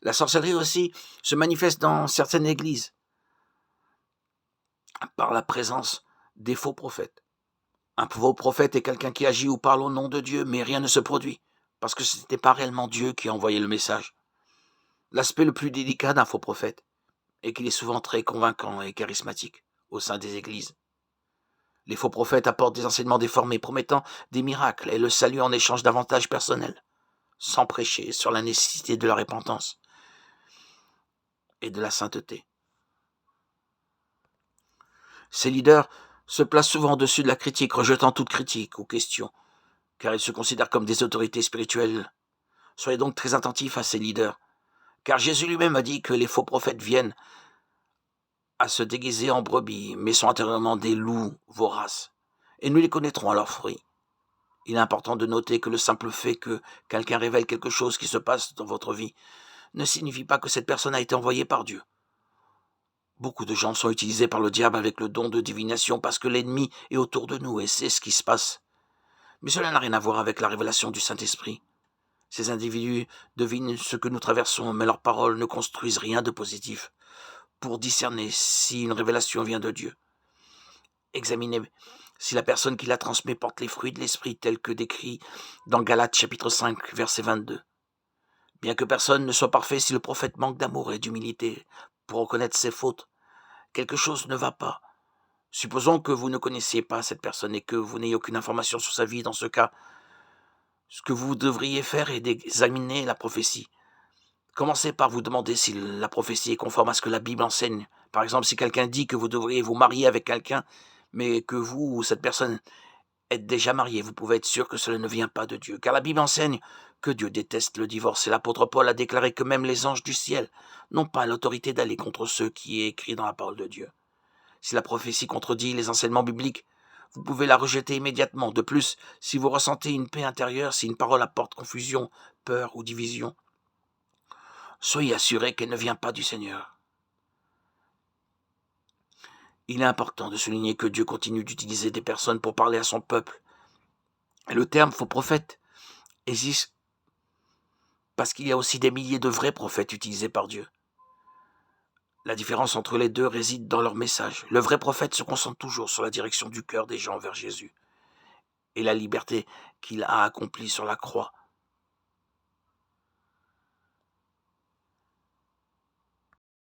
La sorcellerie aussi se manifeste dans certaines églises par la présence des faux prophètes. Un faux prophète est quelqu'un qui agit ou parle au nom de Dieu, mais rien ne se produit, parce que ce n'était pas réellement Dieu qui a envoyé le message. L'aspect le plus délicat d'un faux prophète est qu'il est souvent très convaincant et charismatique au sein des églises. Les faux prophètes apportent des enseignements déformés promettant des miracles et le salut en échange d'avantages personnels, sans prêcher sur la nécessité de la repentance et de la sainteté. Ces leaders se placent souvent au-dessus de la critique, rejetant toute critique ou question, car ils se considèrent comme des autorités spirituelles. Soyez donc très attentifs à ces leaders, car Jésus lui-même a dit que les faux prophètes viennent à se déguiser en brebis, mais sont intérieurement des loups voraces, et nous les connaîtrons à leurs fruits. Il est important de noter que le simple fait que quelqu'un révèle quelque chose qui se passe dans votre vie ne signifie pas que cette personne a été envoyée par Dieu. Beaucoup de gens sont utilisés par le diable avec le don de divination parce que l'ennemi est autour de nous et sait ce qui se passe. Mais cela n'a rien à voir avec la révélation du Saint-Esprit. Ces individus devinent ce que nous traversons, mais leurs paroles ne construisent rien de positif pour discerner si une révélation vient de Dieu. Examinez si la personne qui la transmet porte les fruits de l'Esprit tels que décrits dans Galates chapitre 5, verset 22. Bien que personne ne soit parfait, si le prophète manque d'amour et d'humilité pour reconnaître ses fautes, quelque chose ne va pas. Supposons que vous ne connaissiez pas cette personne et que vous n'ayez aucune information sur sa vie. Dans ce cas, ce que vous devriez faire est d'examiner la prophétie. Commencez par vous demander si la prophétie est conforme à ce que la Bible enseigne. Par exemple, si quelqu'un dit que vous devriez vous marier avec quelqu'un, mais que vous ou cette personne êtes déjà marié, vous pouvez être sûr que cela ne vient pas de Dieu. Car la Bible enseigne que Dieu déteste le divorce. Et l'apôtre Paul a déclaré que même les anges du ciel n'ont pas l'autorité d'aller contre ce qui est écrit dans la parole de Dieu. Si la prophétie contredit les enseignements bibliques, vous pouvez la rejeter immédiatement. De plus, si vous ressentez une paix intérieure, si une parole apporte confusion, peur ou division, soyez assurés qu'elle ne vient pas du Seigneur. Il est important de souligner que Dieu continue d'utiliser des personnes pour parler à son peuple. Et le terme faux prophète existe parce qu'il y a aussi des milliers de vrais prophètes utilisés par Dieu. La différence entre les deux réside dans leur message. Le vrai prophète se concentre toujours sur la direction du cœur des gens vers Jésus et la liberté qu'il a accomplie sur la croix